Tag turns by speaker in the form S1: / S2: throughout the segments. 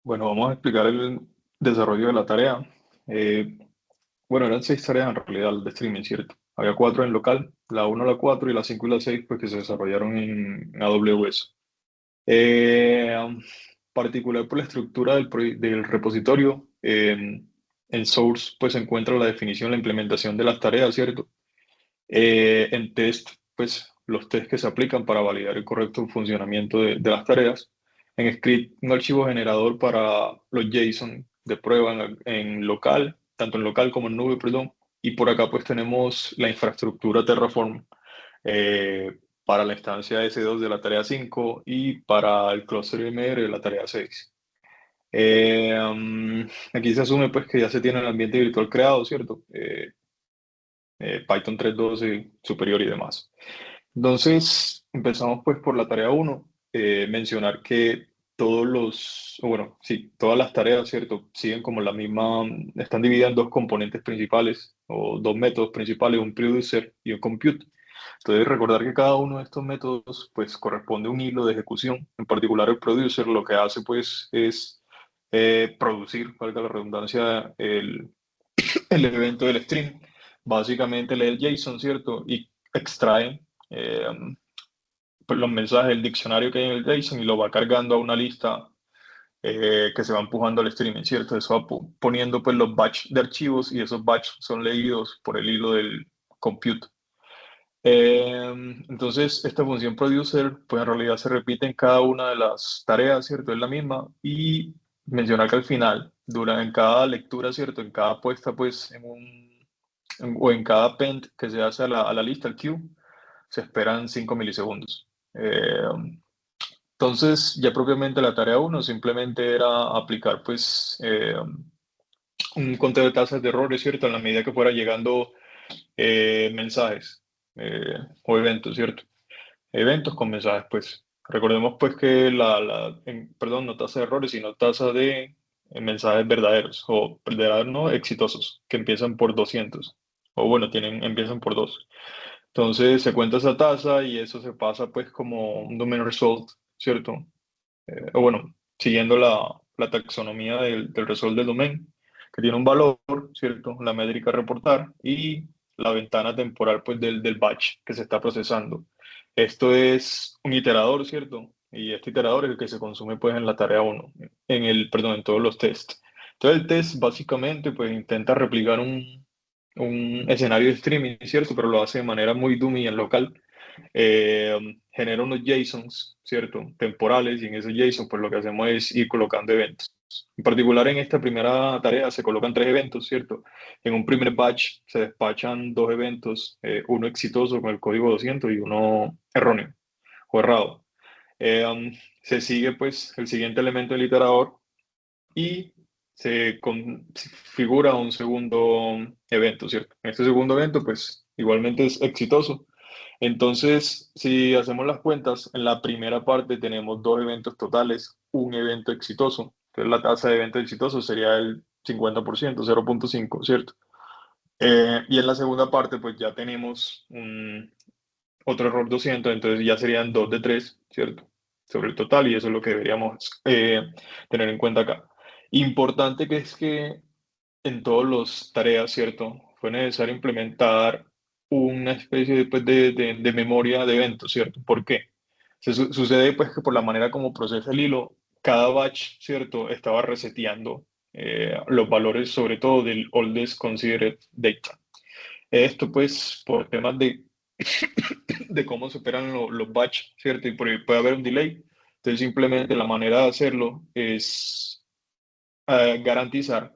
S1: Bueno, vamos a explicar el desarrollo de la tarea. Eh, bueno, eran 6 tareas en realidad de streaming, ¿cierto? Había 4 en local, la 1, la 4 y la 5 y la 6 pues que se desarrollaron en AWS. Particular por la estructura del repositorio, en Source pues se encuentra la definición, la implementación de las tareas, ¿cierto? En test, pues los tests que se aplican para validar el correcto funcionamiento de las tareas. En script, un archivo generador para los JSON de prueba en local, tanto en local como en nube, perdón. Y por acá pues tenemos la infraestructura Terraform para la instancia S2 de la tarea 5 y para el cluster MR de la tarea 6. Aquí se asume pues que ya se tiene el ambiente virtual creado, ¿cierto? Python 3.12 superior y demás. Entonces, empezamos pues por la tarea uno. Mencionar que bueno, sí, todas las tareas, ¿cierto? Siguen como la misma, están divididas en dos componentes principales o dos métodos principales, un producer y un compute. Entonces, recordar que cada uno de estos métodos pues corresponde a un hilo de ejecución. En particular, el producer lo que hace pues es producir, valga la redundancia, el evento del stream. Básicamente lee el JSON, ¿cierto? Y extrae eh, pues los mensajes del diccionario que hay en el JSON y lo va cargando a una lista que se va empujando al streaming, ¿cierto? Eso va poniendo pues los batch de archivos y esos batch son leídos por el hilo del compute. Eh, entonces, esta función producer, pues en realidad se repite en cada una de las tareas, ¿cierto? Es la misma. Y mencionar que al final, en cada lectura, ¿cierto? En cada puesta, pues, o en cada append que se hace a la lista, al queue, se esperan 5 milisegundos. Entonces, ya propiamente la tarea uno simplemente era aplicar, pues, un conteo de tasas de errores, ¿cierto? En la medida que fuera llegando mensajes o eventos, ¿cierto? Eventos con mensajes, pues. Recordemos, pues, que perdón, no tasa de errores, sino tasa de mensajes verdaderos o verdaderos, no exitosos, que empiezan por 200. O bueno, empiezan por 2. Entonces se cuenta esa tasa y eso se pasa, pues, como un domain result, ¿cierto? O bueno, siguiendo la taxonomía del result del domain, que tiene un valor, ¿cierto? La métrica a reportar y la ventana temporal, pues, del batch que se está procesando. Esto es un iterador, ¿cierto? Y este iterador es el que se consume, pues, en la tarea uno, perdón, en todos los tests. Entonces, el test básicamente, pues, intenta replicar un escenario de streaming, ¿cierto? Pero lo hace de manera muy dummy en local. Genera unos JSONs, ¿cierto? Temporales, y en esos JSONs pues lo que hacemos es ir colocando eventos. En particular en esta primera tarea se colocan 3 eventos, ¿cierto? En un primer batch se despachan 2 eventos, uno exitoso con el código 200 y uno erróneo o errado. Se sigue pues el siguiente elemento del iterador y se configura un segundo evento, ¿cierto? En este segundo evento pues igualmente es exitoso. Entonces, si hacemos las cuentas, en la primera parte tenemos 2 eventos totales, un evento exitoso. Entonces, la tasa de evento exitoso sería el 50%, 0.5, ¿cierto? Y en la segunda parte, pues ya tenemos otro error 200, entonces ya serían 2 de 3, ¿cierto? Sobre el total, y eso es lo que deberíamos tener en cuenta acá. Importante que es que en todas las tareas, ¿cierto? Fue necesario implementar una especie de memoria de eventos, ¿cierto? ¿Por qué? Sucede pues que por la manera como procesa el hilo, cada batch, ¿cierto? Estaba reseteando los valores sobre todo del oldest considered data. Esto pues por temas de cómo se operan los batch, ¿cierto? Y por ahí puede haber un delay. Entonces simplemente la manera de hacerlo es garantizar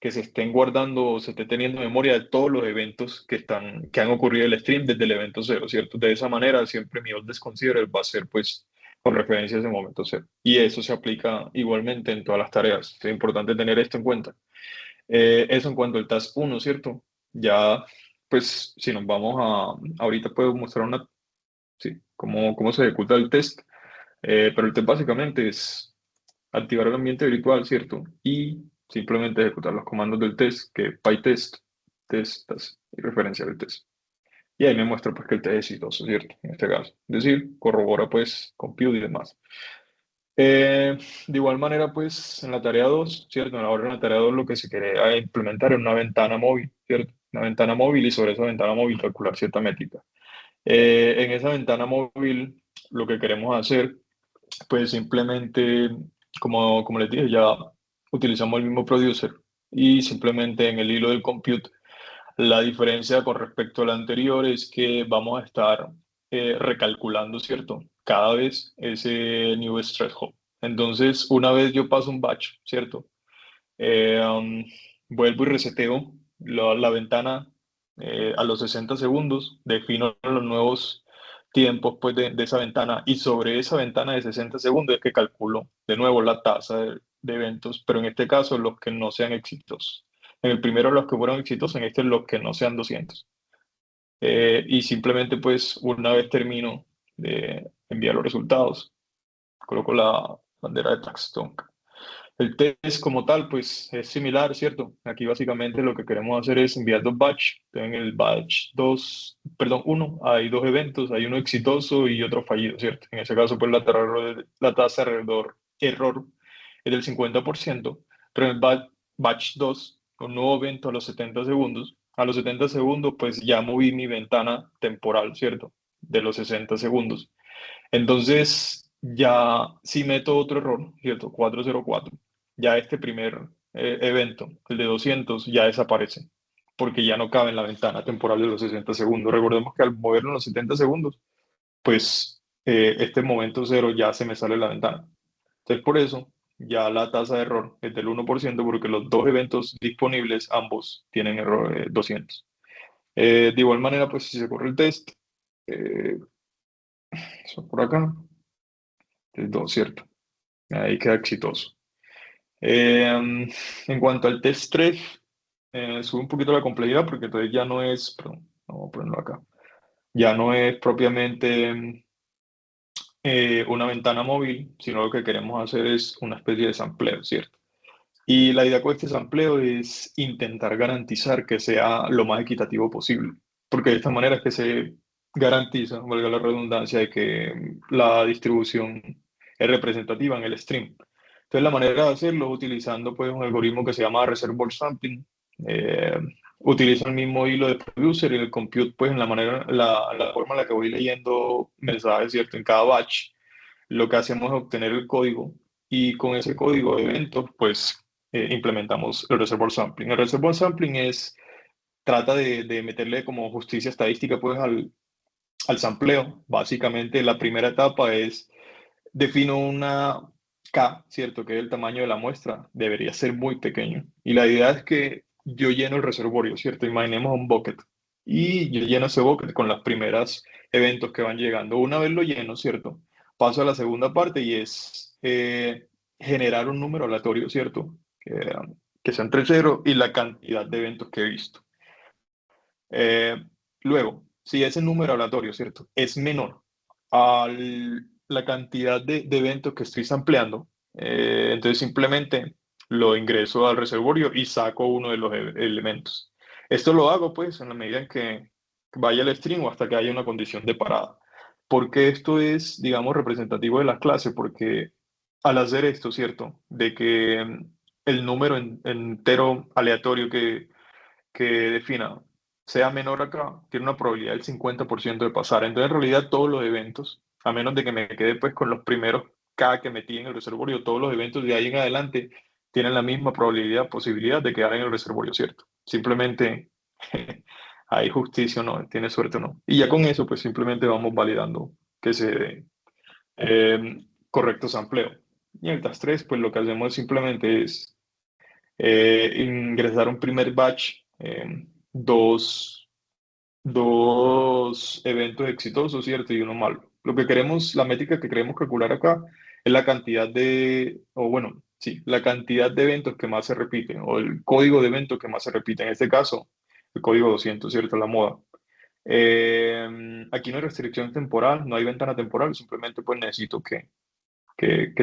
S1: que se estén guardando o se esté teniendo memoria de todos los eventos que han ocurrido en el stream desde el evento cero, ¿cierto? De esa manera, siempre mi old considered va a ser, pues, con referencia a ese momento cero. Y eso se aplica igualmente en todas las tareas. Es importante tener esto en cuenta. Eso en cuanto al task uno, ¿cierto? Ya, pues, si nos vamos ahorita puedo mostrar sí, cómo se ejecuta el test. Pero el test básicamente es activar el ambiente virtual, ¿cierto? Y simplemente ejecutar los comandos del test, que pytest, testas y referencia del test. Y ahí me muestra pues que el test es exitoso, ¿cierto? En este caso. Es decir, corrobora pues compute y demás. De igual manera, pues en la tarea 2, ¿cierto? Ahora en la tarea 2 lo que se quería implementar es una ventana móvil, ¿cierto? Una ventana móvil y sobre esa ventana móvil calcular cierta métrica. En esa ventana móvil lo que queremos hacer, pues simplemente, como les dije, ya utilizamos el mismo producer y simplemente en el hilo del compute la diferencia con respecto al anterior es que vamos a estar recalculando, ¿cierto? Cada vez ese new stress threshold. Entonces, una vez yo paso un batch, ¿cierto? Eh, um, Vuelvo y reseteo la ventana a los 60 segundos, defino los nuevos tiempos pues, de esa ventana y sobre esa ventana de 60 segundos es que calculo de nuevo la tasa de eventos, pero en este caso los que no sean exitosos. En el primero los que fueron exitosos, en este los que no sean 200. Y simplemente pues una vez termino de enviar los resultados, coloco la bandera de Trackstone. El test como tal, pues es similar, ¿cierto? Aquí básicamente lo que queremos hacer es enviar dos batch. En el batch 2, perdón, uno, hay dos eventos, hay uno exitoso y otro fallido, ¿cierto? En ese caso, pues la tasa de error es del 50%, pero en el batch 2, un nuevo evento a los 70 segundos, a los 70 segundos, pues ya moví mi ventana temporal, ¿cierto? De los 60 segundos. Entonces, ya si meto otro error, ¿cierto? 404, ya este primer evento, el de 200, ya desaparece, porque ya no cabe en la ventana temporal de los 60 segundos. Recordemos que al moverlo en los 70 segundos, pues este momento cero ya se me sale de la ventana. Entonces, por eso, ya la tasa de error es del 1%, porque los dos eventos disponibles, ambos tienen error 200. De igual manera, pues si se corre el test, eh, eso por acá, es 2, ¿cierto? Ahí queda exitoso. En cuanto al test 3, sube un poquito la complejidad porque entonces ya no es, perdón, vamos a ponerlo acá, ya no es propiamente una ventana móvil, sino lo que queremos hacer es una especie de sampleo, ¿cierto? Y la idea con este sampleo es intentar garantizar que sea lo más equitativo posible, porque de esta manera es que se garantiza, valga la redundancia, de que la distribución es representativa en el stream. Entonces, la manera de hacerlo es utilizando pues, un algoritmo que se llama Reservoir Sampling. Eh, Utiliza el mismo hilo de producer y el compute, pues, en la forma en la que voy leyendo mensajes, ¿cierto? En cada batch, lo que hacemos es obtener el código y con ese código de eventos, pues, implementamos el Reservoir Sampling. El Reservoir Sampling trata de meterle como justicia estadística, pues, al sampleo. Básicamente, la primera etapa es defino una K, ¿cierto? Que es el tamaño de la muestra, debería ser muy pequeño. Y la idea es que yo lleno el reservorio, ¿cierto? Imaginemos un bucket. Y yo lleno ese bucket con las primeras eventos que van llegando. Una vez lo lleno, ¿cierto? Paso a la segunda parte y es generar un número aleatorio, ¿cierto? Que sea entre cero y la cantidad de eventos que he visto. Eh, Luego, si ese número aleatorio, ¿cierto? Es menor a la cantidad de eventos que estoy sampleando, entonces simplemente lo ingreso al reservorio y saco uno de los elementos. Esto lo hago pues en la medida en que vaya el string o hasta que haya una condición de parada. Porque esto es, digamos, representativo de la clase, porque al hacer esto, ¿cierto? De que el número entero aleatorio que defina sea menor acá, tiene una probabilidad del 50% de pasar. Entonces, en realidad, todos los eventos, a menos de que me quede pues con los primeros K que metí en el reservorio, todos los eventos de ahí en adelante tienen la misma probabilidad, posibilidad de quedar en el reservorio, ¿cierto? Simplemente hay justicia o no, tiene suerte o no. Y ya con eso, pues simplemente vamos validando que se dé correcto sampleo. Y en el task 3, pues lo que hacemos simplemente es ingresar un primer batch, dos, dos eventos exitosos, ¿cierto? Y uno malo. Lo que queremos, la métrica que queremos calcular acá es la cantidad o bueno, sí, la cantidad de eventos que más se repiten, o el código de eventos que más se repite. En este caso, el código 200, ¿cierto? La moda. Aquí no hay restricción temporal, no hay ventana temporal, simplemente pues necesito que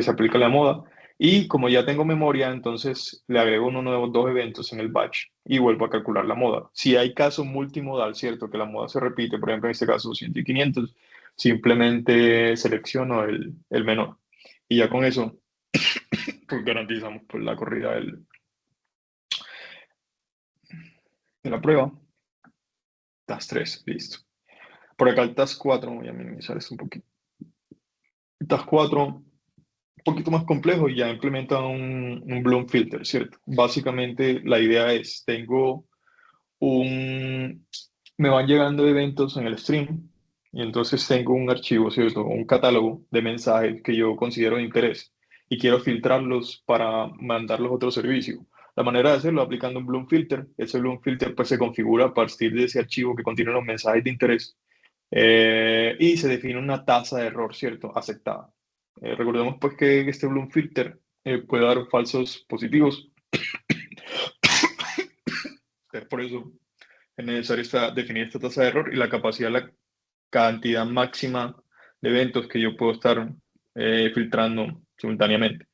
S1: se aplique la moda. Y como ya tengo memoria, entonces le agrego unos nuevos dos eventos en el batch y vuelvo a calcular la moda. Si hay caso multimodal, ¿cierto? Que la moda se repite, por ejemplo, en este caso 200 y 500, simplemente selecciono el menor. Y ya con eso, pues garantizamos pues, la corrida de la prueba. Task 3, listo. Por acá el Task 4, voy a minimizar esto un poquito. El Task 4, un poquito más complejo, y ya implementa un Bloom filter, ¿cierto? Básicamente la idea es, un, me van llegando eventos en el stream, y entonces tengo un archivo, ¿cierto? Un catálogo de mensajes que yo considero de interés y quiero filtrarlos para mandarlos a otro servicio. La manera de hacerlo aplicando un Bloom filter. Ese Bloom filter pues se configura a partir de ese archivo que contiene los mensajes de interés, y se define una tasa de error, ¿cierto? Aceptada. Recordemos pues que este Bloom filter puede dar falsos positivos. Por eso es necesario definir esta tasa de error y la capacidad, la cantidad máxima de eventos que yo puedo estar filtrando simultáneamente.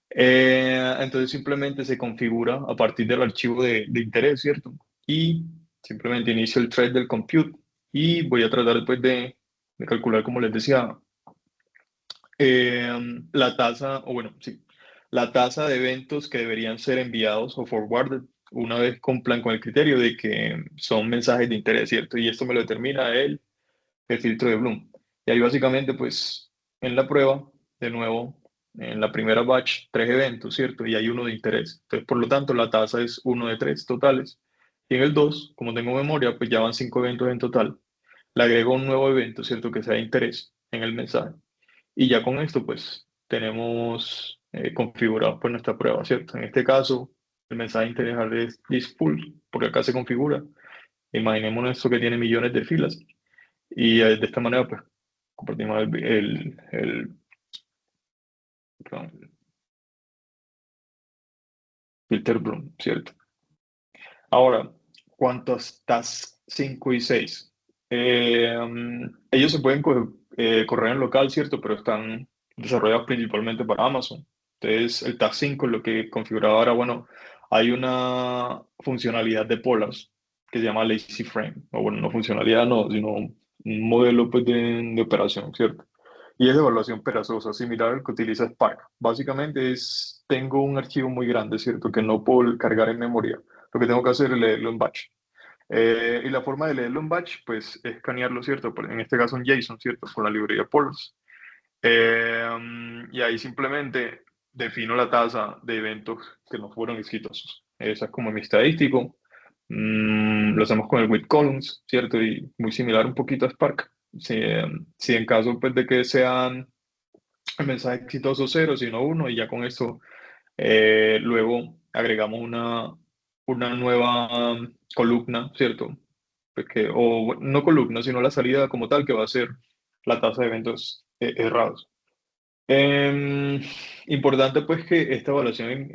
S1: Entonces simplemente se configura a partir del archivo de interés, ¿cierto? Y simplemente inicio el thread del compute y voy a tratar después de calcular, como les decía, la tasa, o bueno, sí, la tasa de eventos que deberían ser enviados o forwarded una vez cumplan con el criterio de que son mensajes de interés, ¿cierto? Y esto me lo determina el filtro de Bloom. Y ahí básicamente, pues, en la prueba, de nuevo, en la primera batch, 3 eventos, ¿cierto? Y hay uno de interés. Entonces, por lo tanto, la tasa es 1 de 3 totales. Y en el 2, como tengo memoria, pues ya van 5 eventos en total. Le agrego un nuevo evento, ¿cierto? Que sea de interés en el mensaje. Y ya con esto, pues, tenemos configurado pues, nuestra prueba, ¿cierto? En este caso, el mensaje de interés es this full, porque acá se configura. Imaginemos esto que tiene millones de filas. Y de esta manera, pues, compartimos perdón, filter Bloom, ¿cierto? Ahora, ¿cuántos tasks 5 y 6? Ellos se pueden correr en local, ¿cierto? Pero están desarrollados principalmente para Amazon. Entonces, el task 5 es lo que configuraba ahora, bueno, hay una funcionalidad de Polars que se llama Lazy Frame. O bueno, no funcionalidad, no, sino un modelo pues, de operación, ¿cierto? Y es de evaluación perezosa, similar al que utiliza Spark. Básicamente tengo un archivo muy grande, ¿cierto? Que no puedo cargar en memoria. Lo que tengo que hacer es leerlo en batch. Y la forma de leerlo en batch, pues, es escanearlo, ¿cierto? En este caso en JSON, ¿cierto? Con la librería Polars. Y ahí simplemente defino la tasa de eventos que no fueron exitosos. Esa es como mi estadístico. Lo hacemos con el with columns, ¿cierto? Y muy similar un poquito a Spark. Si en caso pues, de que sean el mensaje exitoso 0, sino 1, y ya con esto luego agregamos una nueva columna, ¿cierto? Pues o no columna, sino la salida como tal, que va a ser la tasa de eventos errados. Em, Importante pues que esta evaluación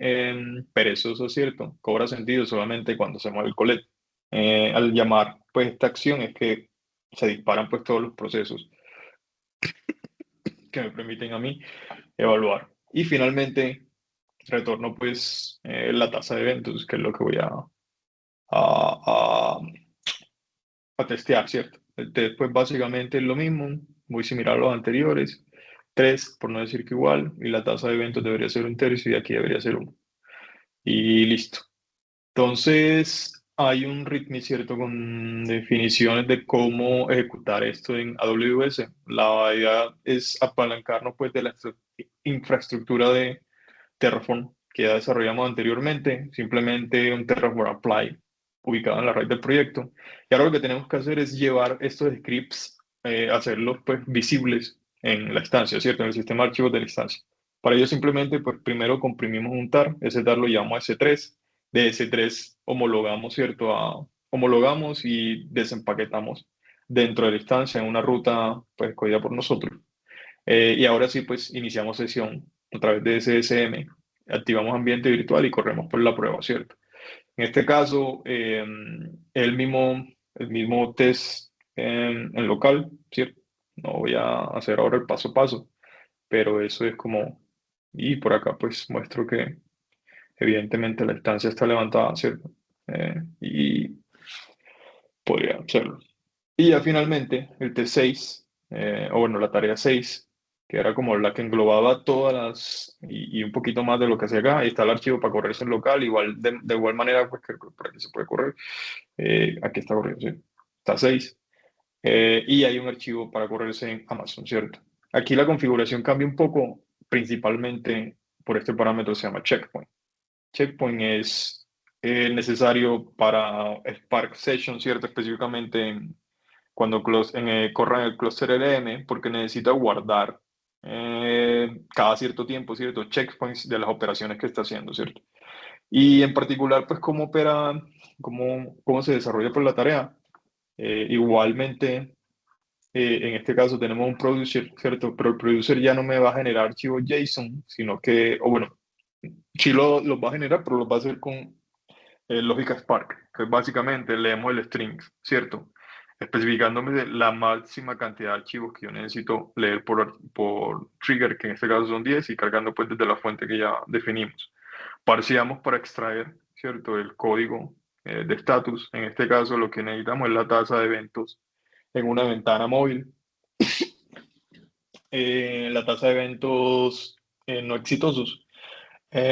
S1: perezosa, ¿cierto? Cobra sentido solamente cuando se mueve el colet. Al llamar pues esta acción es que se disparan pues todos los procesos que me permiten a mí evaluar. Y finalmente retorno pues la tasa de eventos, que es lo que voy a, a testear, ¿cierto? El test pues básicamente es lo mismo, muy similar a los anteriores. 3, por no decir que igual, y la tasa de eventos debería ser 1 tercio y aquí debería ser 1. Y listo. Entonces, hay un README, ¿cierto? Con definiciones de cómo ejecutar esto en AWS. La idea es apalancarnos pues de la infraestructura de Terraform que ya desarrollamos anteriormente, simplemente un Terraform Apply ubicado en la raíz del proyecto. Y ahora lo que tenemos que hacer es llevar estos scripts, hacerlos pues visibles en la instancia, ¿cierto? En el sistema de archivos de la instancia. Para ello simplemente pues primero comprimimos un tar, ese tar lo llamamos a S3, de S3 homologamos, ¿cierto? Homologamos y desempaquetamos dentro de la instancia en una ruta pues escogida por nosotros. Y ahora sí, pues iniciamos sesión a través de SSM, activamos ambiente virtual y corremos por la prueba, ¿cierto? En este caso, el mismo test en local, ¿cierto? No voy a hacer ahora el paso a paso, pero eso es como, y por acá pues muestro que evidentemente la instancia está levantada, ¿cierto? Y podría hacerlo. Y ya finalmente, el T6, o bueno, la tarea 6 que era como la que englobaba todas y un poquito más de lo que hacía acá. Ahí está el archivo para correrse en local, igual de igual manera, pues que por aquí se puede correr. Aquí está corriendo, sí. Está 6. Y hay un archivo para correrse en Amazon, ¿cierto? Aquí la configuración cambia un poco, principalmente por este parámetro que se llama checkpoint. Checkpoint es necesario para Spark Session, ¿cierto? Específicamente cuando corra el cluster LM, porque necesita guardar cada cierto tiempo, ¿cierto? Checkpoints de las operaciones que está haciendo, ¿cierto? Y en particular, pues, cómo opera, cómo se desarrolla por la tarea. Igualmente, en este caso tenemos un producer, ¿cierto? Pero el producer ya no me va a generar archivos JSON, sino que, o bueno, sí los va a generar, pero los va a hacer con lógica Spark, que básicamente leemos el string, ¿cierto? Especificándome la máxima cantidad de archivos que yo necesito leer por trigger, que en este caso son 10, y cargando pues desde la fuente que ya definimos. Parseamos para extraer, ¿cierto? El código de status. En este caso lo que necesitamos es la tasa de eventos en una ventana móvil. La tasa de eventos no exitosos.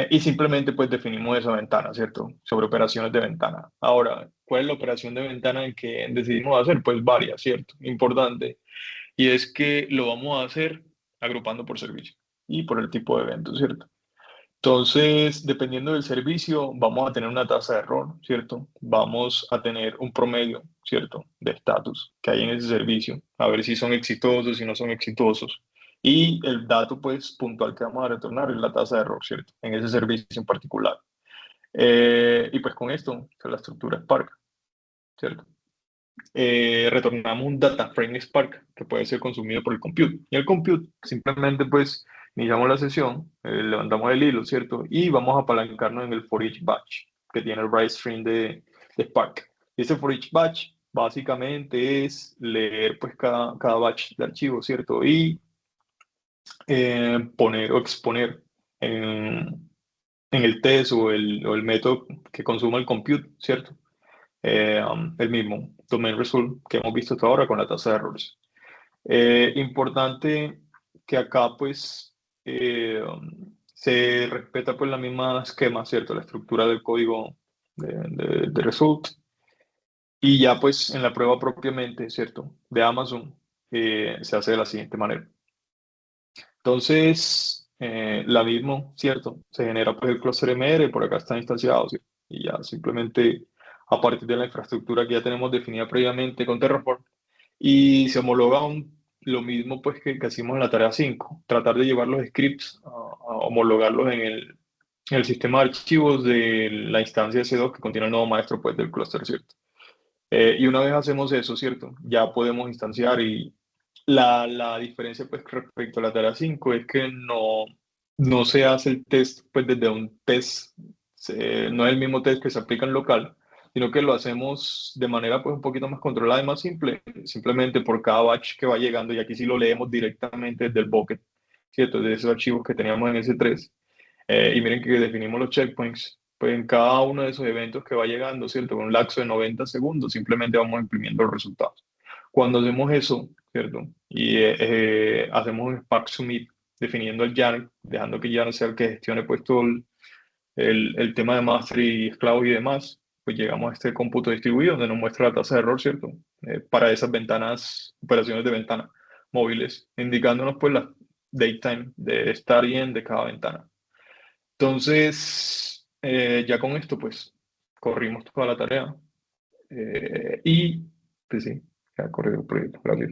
S1: Y simplemente pues definimos esa ventana, ¿cierto? Sobre operaciones de ventana. Ahora, ¿cuál es la operación de ventana en que decidimos hacer? Pues varias, ¿cierto? Importante. Y es que lo vamos a hacer agrupando por servicio y por el tipo de evento, ¿cierto? Entonces, dependiendo del servicio, vamos a tener una tasa de error, ¿cierto? Vamos a tener un promedio, ¿cierto? De estatus que hay en ese servicio, a ver si son exitosos, si no son exitosos. Y el dato, pues, puntual que vamos a retornar es la tasa de error, ¿cierto? En ese servicio en particular. Y pues con esto, la estructura Spark, ¿cierto? Retornamos un data frame Spark que puede ser consumido por el compute. Y el compute simplemente pues iniciamos la sesión, levantamos el hilo, ¿cierto? Y vamos a apalancarnos en el for each batch que tiene el write stream de Spark. Y ese for each batch básicamente es leer pues cada batch de archivo, ¿cierto? Y poner o exponer en el test o el método que consuma el compute, ¿cierto? El mismo domain result que hemos visto hasta ahora con la tasa de errores. Importante que acá pues se respeta pues la misma esquema, ¿cierto? La estructura del código de result. Y ya pues en la prueba propiamente, ¿cierto? De Amazon se hace de la siguiente manera. Entonces, la misma, ¿cierto? Se genera pues el cluster MR, por acá está instanciado, ¿cierto? Y ya simplemente a partir de la infraestructura que ya tenemos definida previamente con Terraform, y se homologa lo mismo pues que hicimos en la tarea 5, tratar de llevar los scripts a homologarlos en el sistema de archivos de la instancia S2 que contiene el nodo maestro pues del clúster, ¿cierto? Y una vez hacemos eso, ¿cierto? Ya podemos instanciar y la diferencia pues respecto a la tarea 5 es que no se hace el test pues desde un test, no es el mismo test que se aplica en local, sino que lo hacemos de manera pues un poquito más controlada y más simple, simplemente por cada batch que va llegando y aquí sí lo leemos directamente desde el bucket, ¿cierto? De esos archivos que teníamos en S3. Y miren que definimos los checkpoints, pues en cada uno de esos eventos que va llegando, ¿cierto? Con un lapso de 90 segundos, simplemente vamos imprimiendo los resultados. Cuando hacemos eso, ¿cierto? Y hacemos un Spark Submit definiendo el YARN, dejando que YARN sea el que gestione pues todo el tema de master y esclavos y demás, pues llegamos a este cómputo distribuido donde nos muestra la tasa de error, ¿cierto? Para esas ventanas, operaciones de ventana móviles, indicándonos pues la datetime de start y end de cada ventana. Entonces, ya con esto, pues, corrimos toda la tarea. Y, pues sí, ya corrió el proyecto. Gracias.